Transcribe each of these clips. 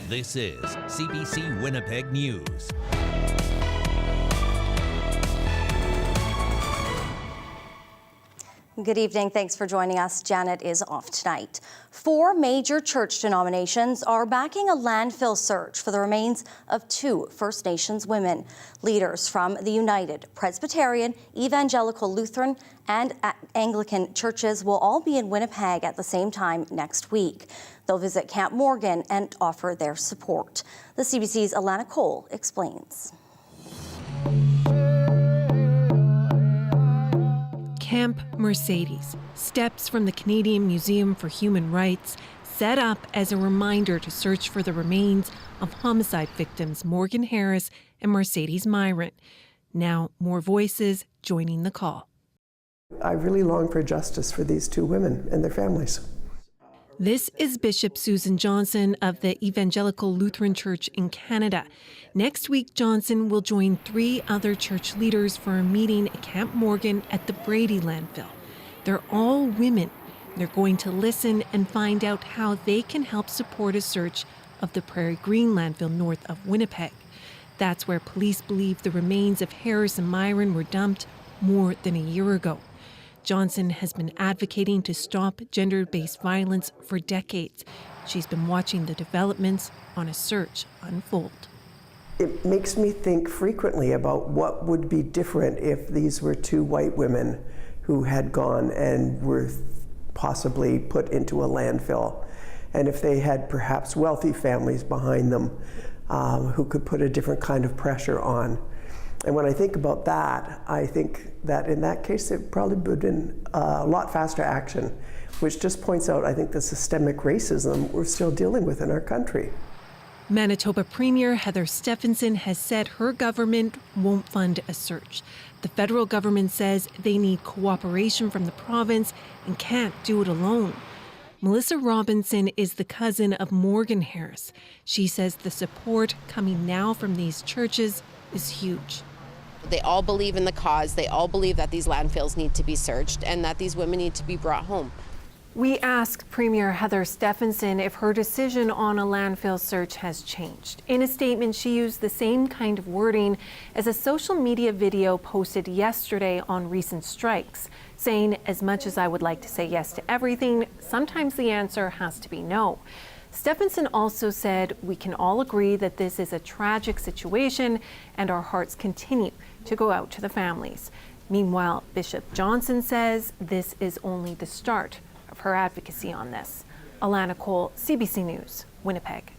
This is CBC Winnipeg News. Good evening. Thanks for joining us. Janet is off tonight. 4 major church denominations are backing a landfill search for the remains of 2 First Nations women. Leaders from the United, Presbyterian, Evangelical Lutheran, and Anglican churches will all be in Winnipeg at the same time next week. They'll visit Camp Morgan and offer their support. The CBC's Alana Cole explains. Camp Mercedes, steps from the Canadian Museum for Human Rights, set up as a reminder to search for the remains of homicide victims Morgan Harris and Mercedes Myron. Now, more voices joining the call. I really long for justice for these 2 women and their families. This is Bishop Susan Johnson of the Evangelical Lutheran Church in Canada. Next week, Johnson will join 3 other church leaders for a meeting at Camp Morgan at the Brady Landfill. They're all women. They're going to listen and find out how they can help support a search of the Prairie Green Landfill north of Winnipeg. That's where police believe the remains of Harris and Myron were dumped more than a year ago. Johnson has been advocating to stop gender-based violence for decades. She's been watching the developments on a search unfold. It makes me think frequently about what would be different if these were 2 white women who had gone and were possibly put into a landfill, and if they had perhaps wealthy families behind them who could put a different kind of pressure on. And when I think about that, I think that in that case, it probably would have been a lot faster action, which just points out, I think, the systemic racism we're still dealing with in our country. Manitoba Premier Heather Stefanson has said her government won't fund a search. The federal government says they need cooperation from the province and can't do it alone. Melissa Robinson is the cousin of Morgan Harris. She says the support coming now from these churches is huge. They all believe in the cause. They all believe that these landfills need to be searched and that these women need to be brought home. We asked Premier Heather Stefanson if her decision on a landfill search has changed. In a statement, she used the same kind of wording as a social media video posted yesterday on recent strikes, saying, as much as I would like to say yes to everything, sometimes the answer has to be no. Stefanson also said, we can all agree that this is a tragic situation and our hearts continue to go out to the families. Meanwhile, Bishop Johnson says this is only the start of her advocacy on this. Alana Cole, CBC News, Winnipeg.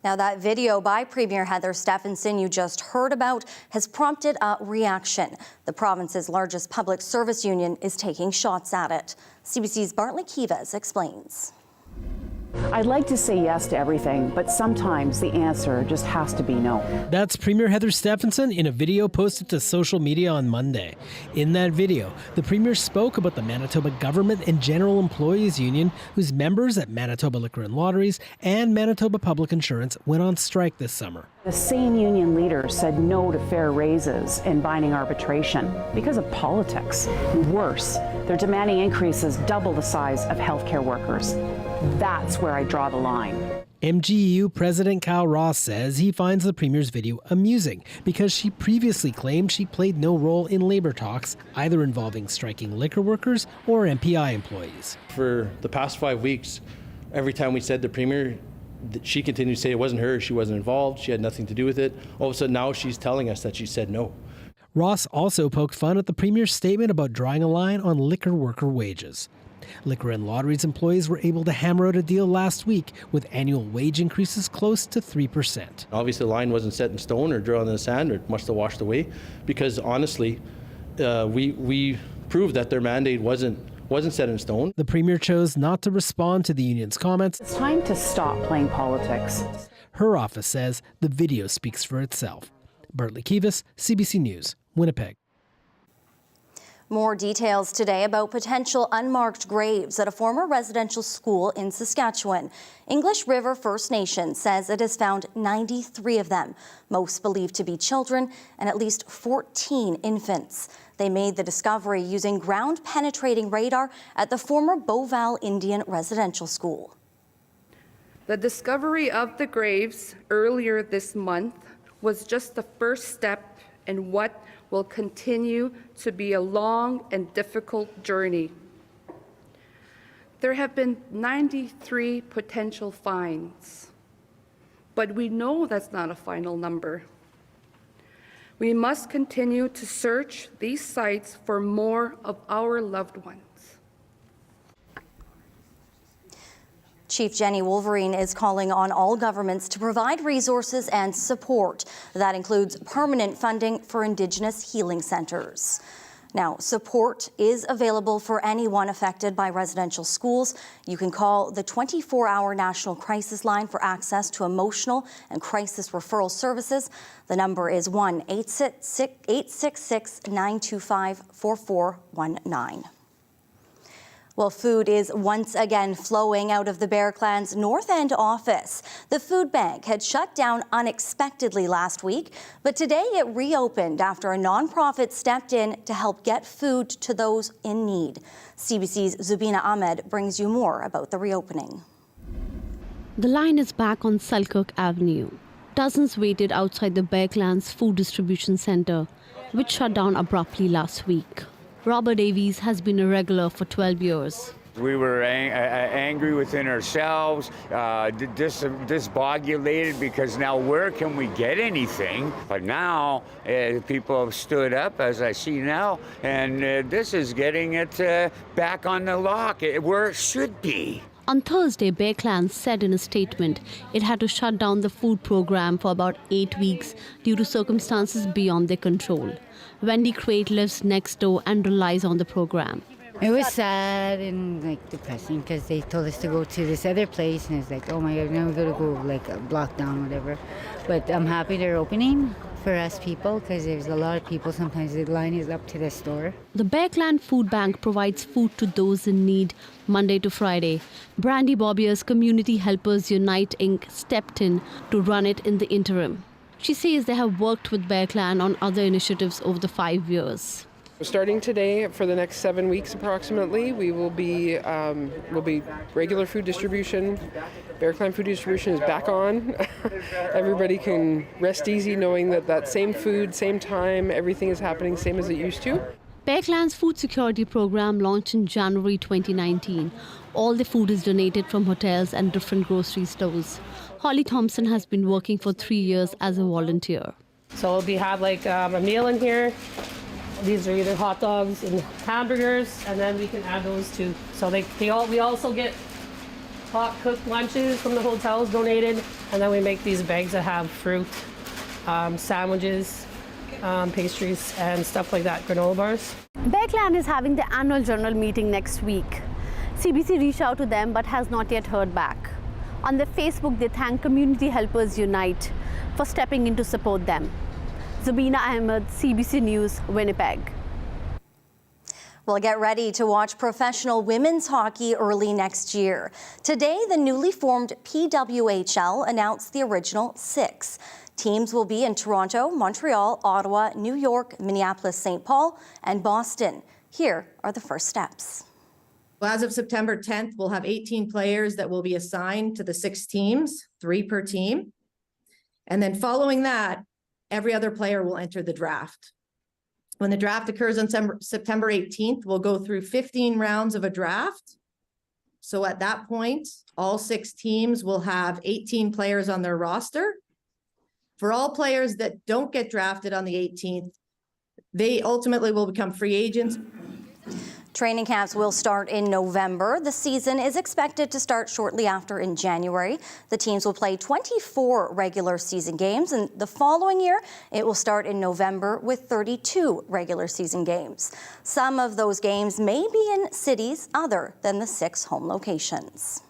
Now, that video by Premier Heather Stefanson you just heard about has prompted a reaction. The province's largest public service union is taking shots at it. CBC's Bartley Kivas explains. I'd like to say yes to everything, but sometimes the answer just has to be no. That's Premier Heather Stefanson in a video posted to social media on Monday. In that video, the Premier spoke about the Manitoba Government and General Employees Union, whose members at Manitoba Liquor and Lotteries and Manitoba Public Insurance went on strike this summer. The same union leaders said no to fair raises and binding arbitration because of politics. Worse, they're demanding increases double the size of healthcare workers. That's where I draw the line. MGEU President Kyle Ross says he finds the Premier's video amusing because she previously claimed she played no role in labor talks, either involving striking liquor workers or MPI employees. For the past 5 weeks, every time we said the Premier, she continued to say it wasn't her, she wasn't involved, she had nothing to do with it. All of a sudden now she's telling us that she said no. Ross also poked fun at the Premier's statement about drawing a line on liquor worker wages. Liquor and Lotteries employees were able to hammer out a deal last week with annual wage increases close to 3%. Obviously the line wasn't set in stone or drawn in the sand, or it must have washed away, because honestly, we proved that their mandate wasn't set in stone. The Premier chose not to respond to the union's comments. It's time to stop playing politics. Her office says the video speaks for itself. Bartley Kivas, CBC News, Winnipeg. More details today about potential unmarked graves at a former residential school in Saskatchewan. English River First Nation says it has found 93 of them, most believed to be children, and at least 14 infants. They made the discovery using ground-penetrating radar at the former Beauval Indian Residential School. The discovery of the graves earlier this month was just the first step in what will continue to be a long and difficult journey. There have been 93 potential finds, but we know that's not a final number. We must continue to search these sites for more of our loved ones. Chief Jenny Wolverine is calling on all governments to provide resources and support. That includes permanent funding for Indigenous healing centres. Now, support is available for anyone affected by residential schools. You can call the 24-hour National Crisis Line for access to emotional and crisis referral services. The number is 1-866-925-4419. Well, food is once again flowing out of the Bear Clan's North End office. The food bank had shut down unexpectedly last week, but today it reopened after a nonprofit stepped in to help get food to those in need. CBC's Zubina Ahmed brings you more about the reopening. The line is back on Selkirk Avenue. Dozens waited outside the Bear Clan's food distribution centre, which shut down abruptly last week. Robert Davies has been a regular for 12 years. We were angry within ourselves, disbogulated, because now where can we get anything? But now people have stood up, as I see now, and this is getting it back on the lock, where it should be. On Thursday, Bear Clan said in a statement it had to shut down the food program for about 8 weeks due to circumstances beyond their control. Wendy Crate lives next door and relies on the program. It was sad and depressing because they told us to go to this other place, and it's like, oh my God, now we gotta go block down, whatever. But I'm happy they're opening for us people because there's a lot of people. Sometimes the line is up to the store. The Bear Clan Food Bank provides food to those in need Monday to Friday. Brandy Bobbier's Community Helpers Unite Inc. stepped in to run it in the interim. She says they have worked with Bear Clan on other initiatives over the 5 years. Starting today, for the next 7 weeks approximately, will be regular food distribution. Bear Clan food distribution is back on. Everybody can rest easy knowing that same food, same time, everything is happening same as it used to. Bear Clan's food security program launched in January 2019. All the food is donated from hotels and different grocery stores. Holly Thompson has been working for 3 years as a volunteer. So we have a meal in here. These are either hot dogs and hamburgers, and then we can add those too. So we also get hot cooked lunches from the hotels donated, and then we make these bags that have fruit, sandwiches, pastries, and stuff like that, granola bars. Bear Clan is having the annual general meeting next week. CBC reached out to them but has not yet heard back. On their Facebook, they thank Community Helpers Unite for stepping in to support them. Zubina Ahmed, CBC News, Winnipeg. Well, get ready to watch professional women's hockey early next year. Today, the newly formed PWHL announced the original 6. Teams will be in Toronto, Montreal, Ottawa, New York, Minneapolis, St. Paul, and Boston. Here are the first steps. Well, as of September 10th, we'll have 18 players that will be assigned to the 6 teams, 3 per team. And then following that, every other player will enter the draft. When the draft occurs on September 18th, we'll go through 15 rounds of a draft. So at that point, all 6 teams will have 18 players on their roster. For all players that don't get drafted on the 18th, they ultimately will become free agents. Training camps will start in November. The season is expected to start shortly after in January. The teams will play 24 regular season games, and the following year, it will start in November with 32 regular season games. Some of those games may be in cities other than the 6 home locations.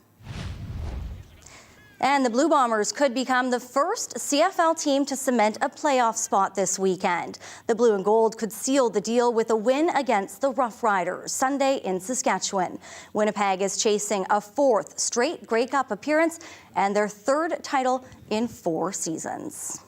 And the Blue Bombers could become the first CFL team to cement a playoff spot this weekend. The Blue and Gold could seal the deal with a win against the Rough Riders Sunday in Saskatchewan. Winnipeg is chasing a 4th straight Grey Cup appearance and their 3rd title in 4 seasons.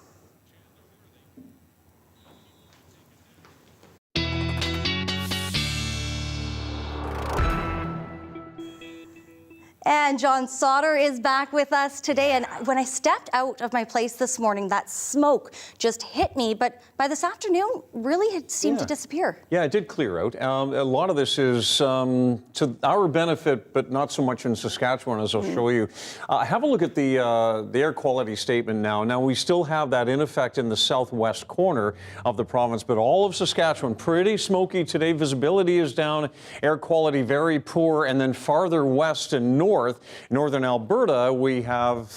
And John Sauter is back with us today. And when I stepped out of my place this morning, that smoke just hit me. But by this afternoon, really it seemed to disappear. Yeah, it did clear out. A lot of this is to our benefit, but not so much in Saskatchewan, as I'll show you. Have a look at the air quality statement now. Now, we still have that in effect in the southwest corner of the province, but all of Saskatchewan, pretty smoky today. Visibility is down, air quality very poor, and then farther west and northern Alberta, we have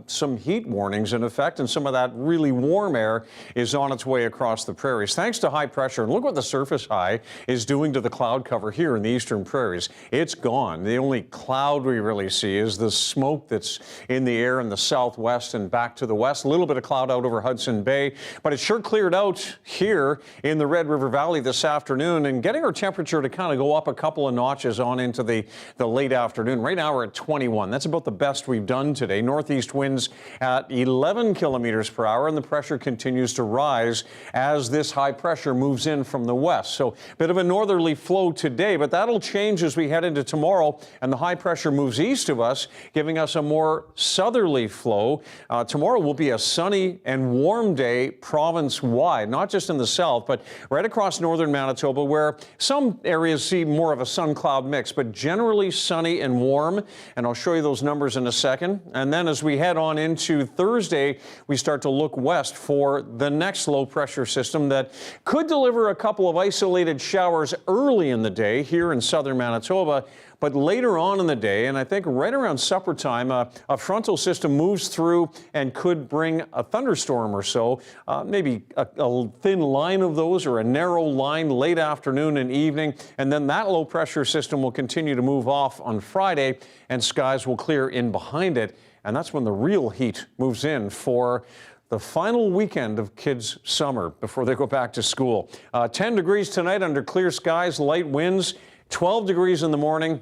some heat warnings in effect, and some of that really warm air is on its way across the prairies. Thanks to high pressure, and look what the surface high is doing to the cloud cover here in the eastern prairies. It's gone. The only cloud we really see is the smoke that's in the air in the southwest and back to the west. A little bit of cloud out over Hudson Bay, but it sure cleared out here in the Red River Valley this afternoon, and getting our temperature to kind of go up a couple of notches on into the late afternoon. Right now we're at 21. That's about the best we've done today. Northeast winds at 11 kilometers per hour, and the pressure continues to rise as this high pressure moves in from the west. So a bit of a northerly flow today, but that'll change as we head into tomorrow, and the high pressure moves east of us, giving us a more southerly flow. Tomorrow will be a sunny and warm day province-wide, not just in the south, but right across northern Manitoba, where some areas see more of a sun-cloud mix, but generally sunny and warm. And I'll show you those numbers in a second. And then as we head on into Thursday, we start to look west for the next low pressure system that could deliver a couple of isolated showers early in the day here in southern Manitoba. But later on in the day, and I think right around supper time, a frontal system moves through and could bring a thunderstorm or so, maybe a thin line of those or a narrow line late afternoon and evening. And then that low pressure system will continue to move off on Friday, and skies will clear in behind it. And that's when the real heat moves in for the final weekend of kids' summer before they go back to school. 10 degrees tonight under clear skies, light winds, 12 degrees in the morning.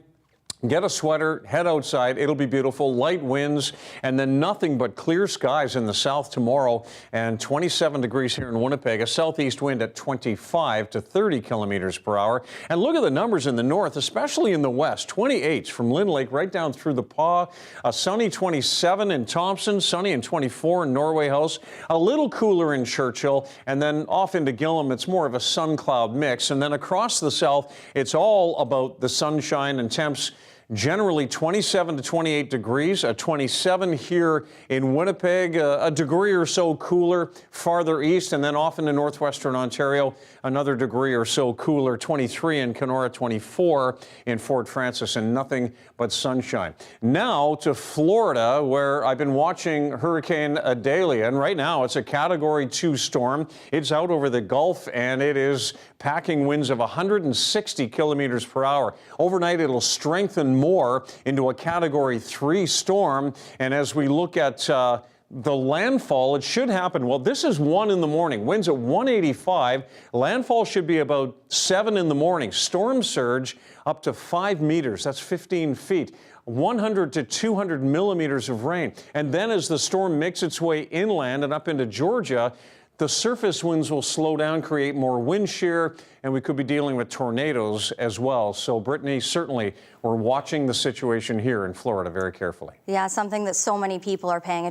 Get a sweater, head outside. It'll be beautiful. Light winds, and then nothing but clear skies in the south tomorrow, and 27 degrees here in Winnipeg. A southeast wind at 25 to 30 kilometers per hour. And look at the numbers in the north, especially in the west. 28 from Lynn Lake right down through the Paw. A sunny 27 in Thompson, sunny and 24 in Norway House. A little cooler in Churchill, and then off into Gillam, it's more of a sun-cloud mix. And then across the south, it's all about the sunshine and temps. Generally 27 to 28 degrees, a 27 here in Winnipeg, a degree or so cooler farther east, and then off into northwestern Ontario, another degree or so cooler, 23 in Kenora, 24 in Fort Francis, and nothing but sunshine. Now to Florida, where I've been watching Hurricane Idalia, and right now it's a Category 2 storm. It's out over the Gulf, and it is packing winds of 160 kilometers per hour. Overnight, it'll strengthen more into a Category 3 storm. And as we look at the landfall, it should happen. Well, this is 1 in the morning. Winds at 185. Landfall should be about 7 in the morning. Storm surge up to 5 meters. That's 15 feet. 100 to 200 millimeters of rain. And then as the storm makes its way inland and up into Georgia, the surface winds will slow down, create more wind shear, and we could be dealing with tornadoes as well. So, Brittany, certainly we're watching the situation here in Florida very carefully. Yeah, something that so many people are paying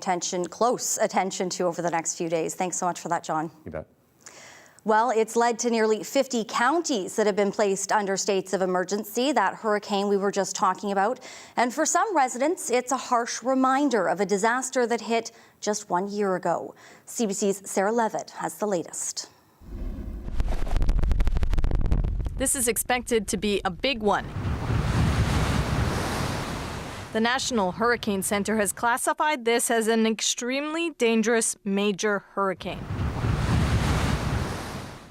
close attention to over the next few days. Thanks so much for that, John. You bet. Well, it's led to nearly 50 counties that have been placed under states of emergency, that hurricane we were just talking about. And for some residents, it's a harsh reminder of a disaster that hit just 1 year ago. CBC's Sarah Levitt has the latest. This is expected to be a big one. The National Hurricane Center has classified this as an extremely dangerous major hurricane.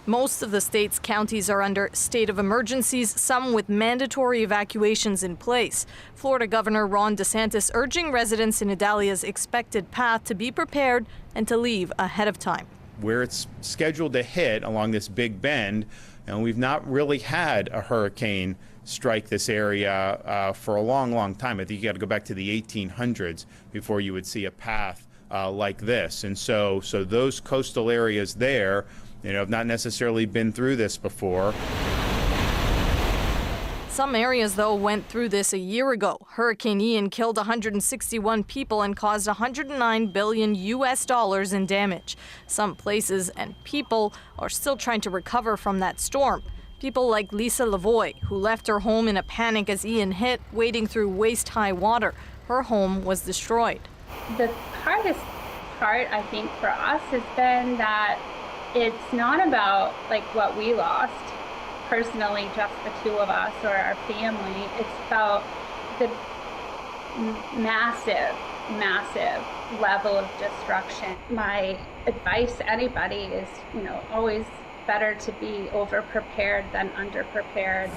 Most of the state's counties are under state of emergencies, some with mandatory evacuations in place. Florida Governor Ron DeSantis urging residents in Idalia's expected path to be prepared and to leave ahead of time. Where it's scheduled to hit along this big bend, and we've not really had a hurricane strike this area for a long, long time. I think you got to go back to the 1800s before you would see a path like this. And so those coastal areas there, have not necessarily been through this before. Some areas, though, went through this a year ago. Hurricane Ian killed 161 people and caused $109 billion in damage. Some places and people are still trying to recover from that storm. People like Lisa Lavoie, who left her home in a panic as Ian hit, wading through waist-high water. Her home was destroyed. The hardest part, I think, for us has been that it's not about like what we lost personally, just the two of us or our family. It's about the massive level of destruction. My advice to anybody is, always better to be over-prepared than under-prepared.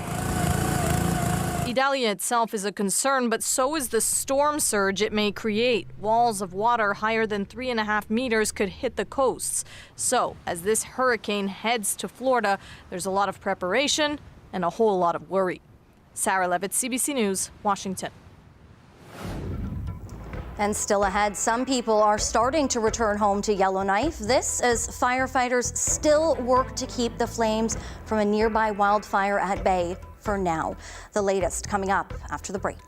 Idalia itself is a concern, but so is the storm surge it may create. Walls of water higher than 3.5 meters could hit the coasts. So, as this hurricane heads to Florida, there's a lot of preparation and a whole lot of worry. Sarah Levitt, CBC News, Washington. And still ahead, some people are starting to return home to Yellowknife. This as firefighters still work to keep the flames from a nearby wildfire at bay for now. The latest coming up after the break.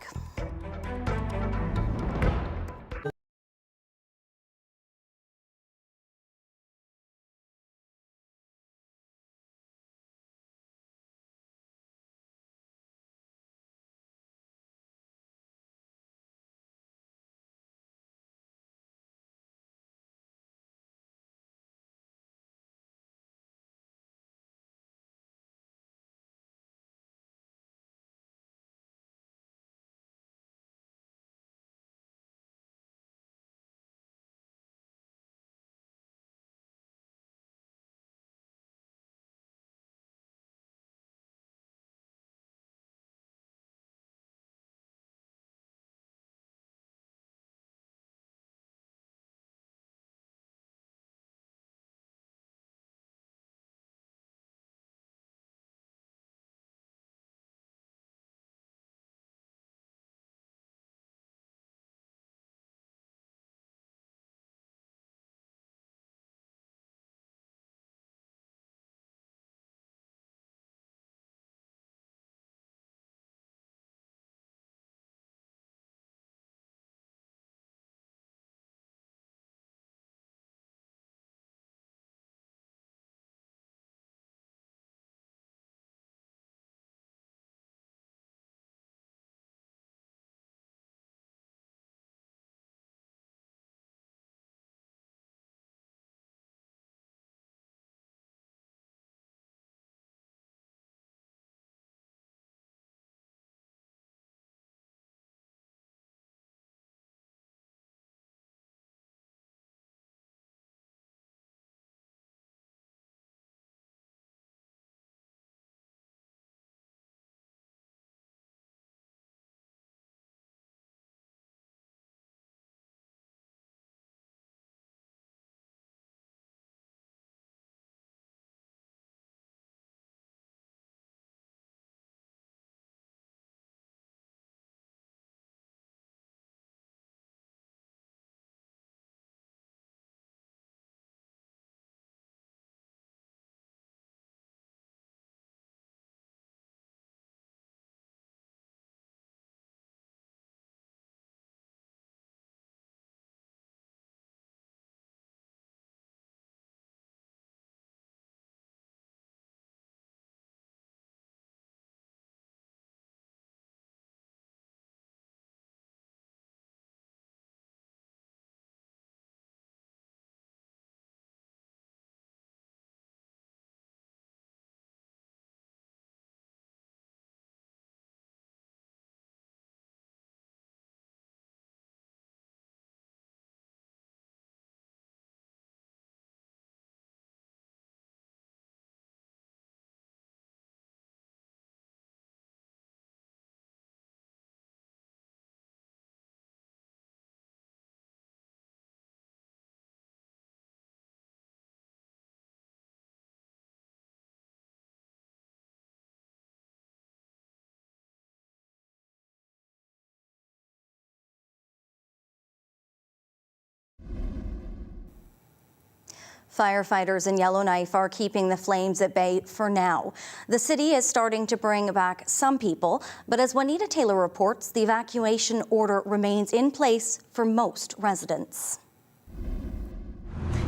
Firefighters in Yellowknife are keeping the flames at bay for now. The city is starting to bring back some people, but as Juanita Taylor reports, the evacuation order remains in place for most residents.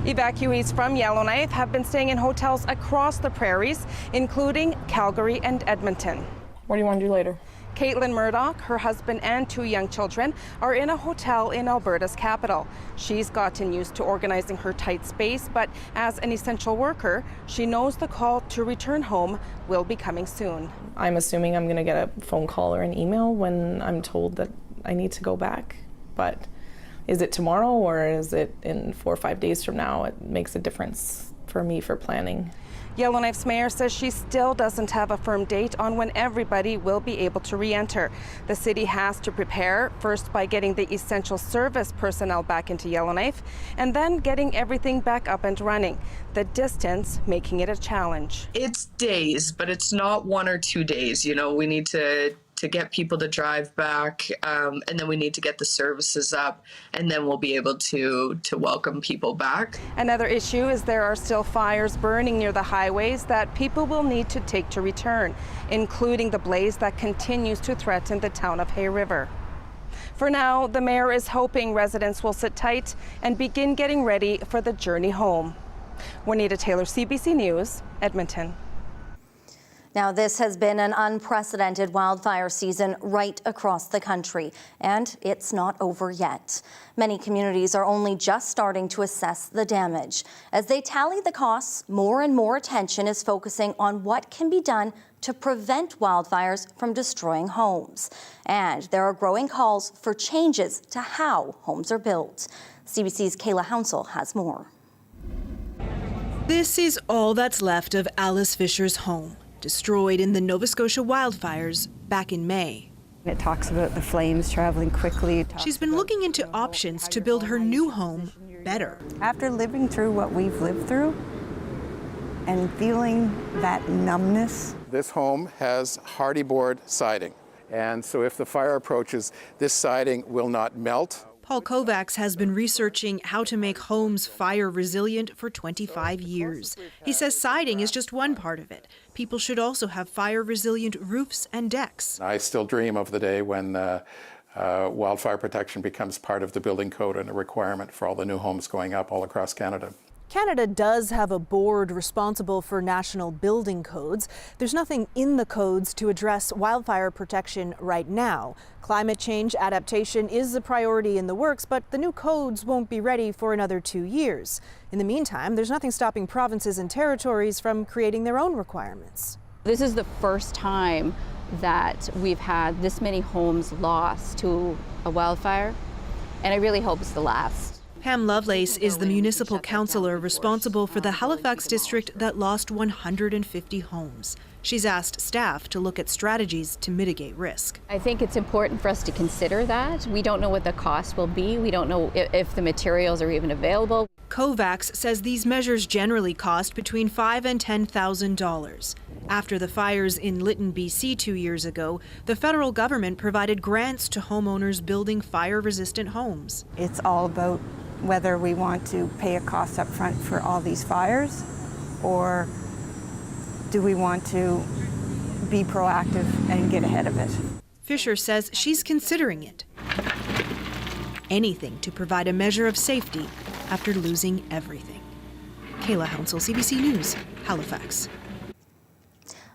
Evacuees from Yellowknife have been staying in hotels across the prairies, including Calgary and Edmonton. What do you want to do later? Caitlin Murdoch, her husband and 2 young children are in a hotel in Alberta's capital. She's gotten used to organizing her tight space, but as an essential worker, she knows the call to return home will be coming soon. I'm assuming I'm going to get a phone call or an email when I'm told that I need to go back. But is it tomorrow or is it in 4 or 5 days from now? It makes a difference for me for planning. Yellowknife's mayor says she still doesn't have a firm date on when everybody will be able to re-enter. The city has to prepare, first by getting the essential service personnel back into Yellowknife, and then getting everything back up and running. The distance making it a challenge. It's days, but it's not 1 or 2 days. You know, we need to get people to drive back, and then we need to get the services up, and then we'll be able to welcome people back. Another issue is there are still fires burning near the highways that people will need to take to return, including the blaze that continues to threaten the town of Hay River. For now, the mayor is hoping residents will sit tight and begin getting ready for the journey home. Juanita Taylor, CBC News, Edmonton. Now, this has been an unprecedented wildfire season right across the country, and it's not over yet. Many communities are only just starting to assess the damage. As they tally the costs, more and more attention is focusing on what can be done to prevent wildfires from destroying homes. And there are growing calls for changes to how homes are built. CBC's Kayla Hounsell has more. This is all that's left of Alice Fisher's home, destroyed in the Nova Scotia wildfires back in May. It talks about the flames traveling quickly. She's been looking into options to build her new home better. After living through what we've lived through and feeling that numbness. This home has hardy board siding, and so if the fire approaches, this siding will not melt. Paul Kovacs has been researching how to make homes fire resilient for 25 years. He says siding is just one part of it. People should also have fire resilient roofs and decks. I still dream of the day when wildfire protection becomes part of the building code and a requirement for all the new homes going up all across Canada. Canada does have a board responsible for national building codes. There's nothing in the codes to address wildfire protection right now. Climate change adaptation is a priority in the works, but the new codes won't be ready for another 2 years. In the meantime, there's nothing stopping provinces and territories from creating their own requirements. This is the first time that we've had this many homes lost to a wildfire, and I really hope it's the last. Pam Lovelace is the municipal councillor responsible for the Halifax district that lost 150 homes. She's asked staff to look at strategies to mitigate risk. I think it's important for us to consider that. We don't know what the cost will be. We don't know if the materials are even available. Kovacs says these measures generally cost between $5,000 and $10,000. After the fires in Lytton, BC 2 years ago, the federal government provided grants to homeowners building fire-resistant homes. It's all about whether we want to pay a cost up front for all these fires, or do we want to be proactive and get ahead of it? Fisher says she's considering it. Anything to provide a measure of safety after losing everything. Kayla Hounsell, CBC News, Halifax.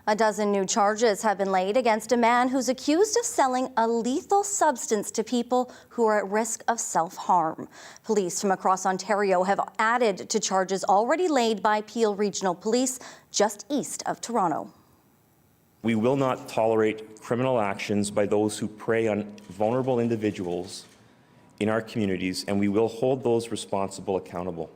A dozen new charges have been laid against a man who's accused of selling a lethal substance to people who are at risk of self-harm. Police from across Ontario have added to charges already laid by Peel Regional Police just east of Toronto. We will not tolerate criminal actions by those who prey on vulnerable individuals in our communities, and we will hold those responsible accountable.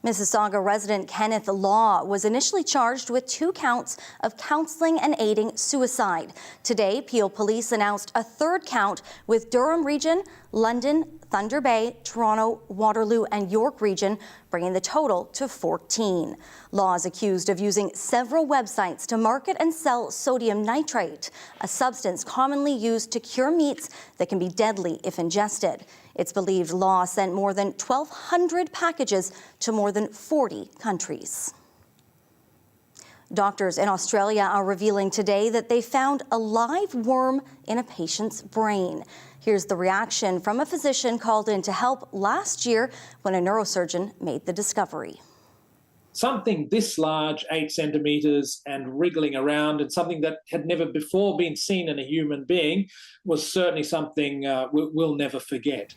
Mississauga resident Kenneth Law was initially charged with 2 counts of counseling and aiding suicide. Today, Peel Police announced a 3rd count with Durham Region London, Thunder Bay, Toronto, Waterloo and York region, bringing the total to 14. Law is accused of using several websites to market and sell sodium nitrate, a substance commonly used to cure meats that can be deadly if ingested. It's believed Law sent more than 1,200 packages to more than 40 countries. Doctors in Australia are revealing today that they found a live worm in a patient's brain. Here's the reaction from a physician called in to help last year when a neurosurgeon made the discovery. Something this large, 8 centimetres, and wriggling around, and something that had never before been seen in a human being, was certainly something we'll never forget.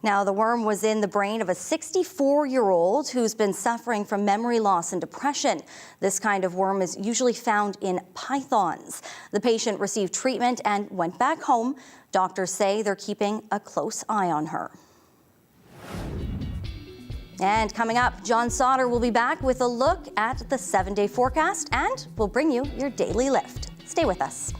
Now, the worm was in the brain of a 64-year-old who's been suffering from memory loss and depression. This kind of worm is usually found in pythons. The patient received treatment and went back home. Doctors say they're keeping a close eye on her. And coming up, John Sauter will be back with a look at the 7-day forecast, and we'll bring you your daily lift. Stay with us.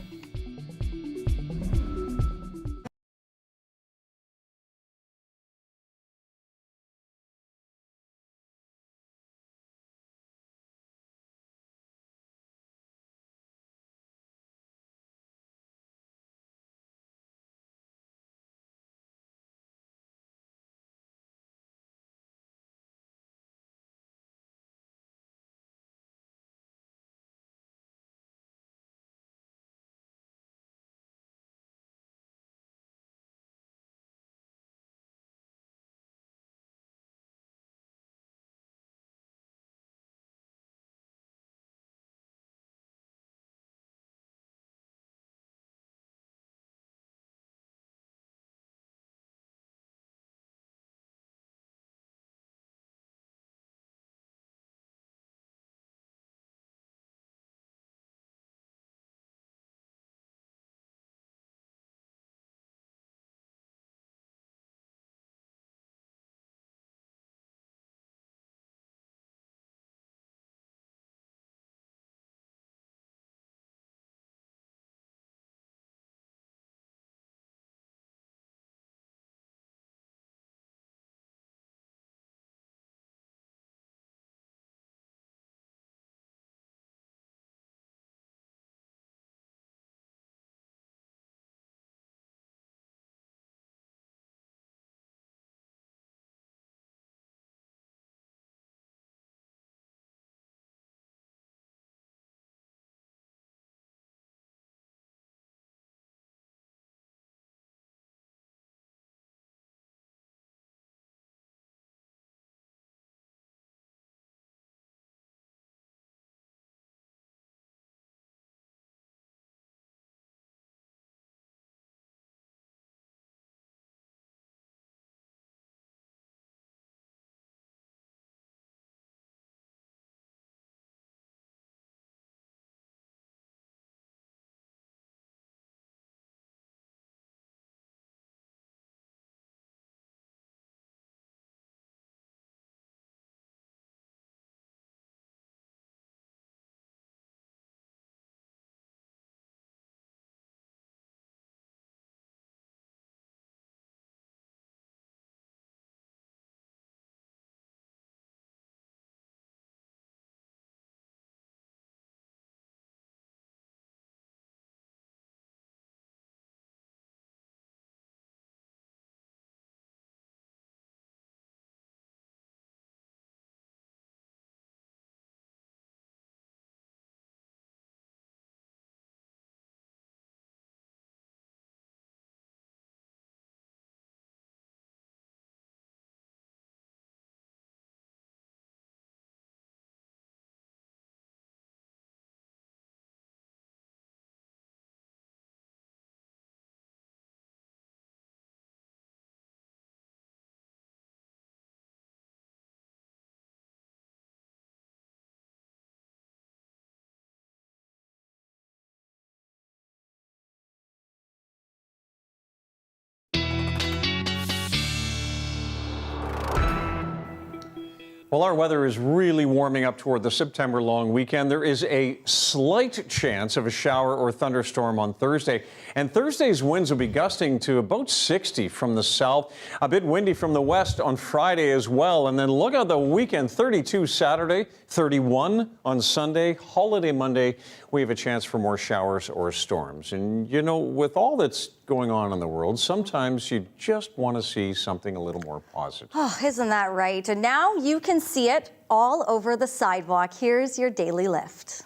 Well, our weather is really warming up toward the September long weekend. There is a slight chance of a shower or thunderstorm on Thursday. And Thursday's winds will be gusting to about 60 from the south, a bit windy from the west on Friday as well. And then look at the weekend, 32 Saturday, 31 on Sunday, holiday Monday. We have a chance for more showers or storms. And, you know, with all that's going on in the world, sometimes you just want to see something a little more positive. Oh, isn't that right? And now you can see it all over the sidewalk. Here's your daily lift.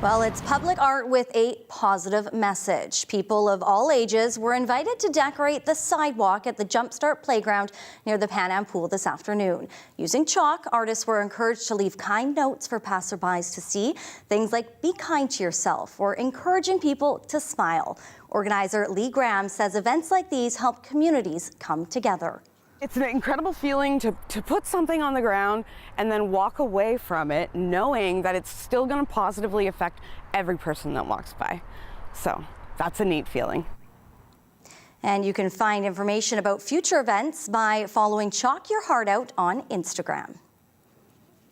Well, it's public art with a positive message. People of all ages were invited to decorate the sidewalk at the Jumpstart Playground near the Pan Am Pool this afternoon. Using chalk, artists were encouraged to leave kind notes for passerbys to see, things like be kind to yourself or encouraging people to smile. Organizer Lee Graham says events like these help communities come together. It's an incredible feeling to put something on the ground and then walk away from it knowing that it's still going to positively affect every person that walks by. So that's a neat feeling. And you can find information about future events by following Chalk Your Heart Out on Instagram.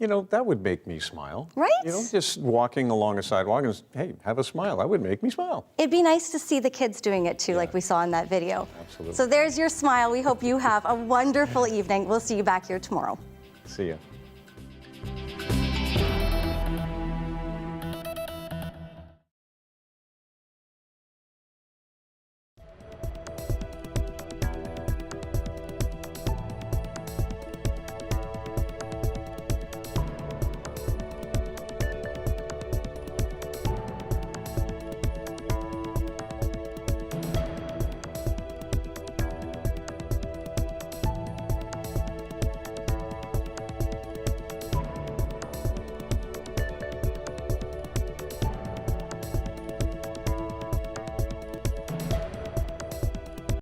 You know, that would make me smile. Right? You know, just walking along a sidewalk and, hey, have a smile. That would make me smile. It'd be nice to see the kids doing it too, like we saw in that video. Absolutely. So there's your smile. We hope you have a wonderful evening. We'll see you back here tomorrow. See ya.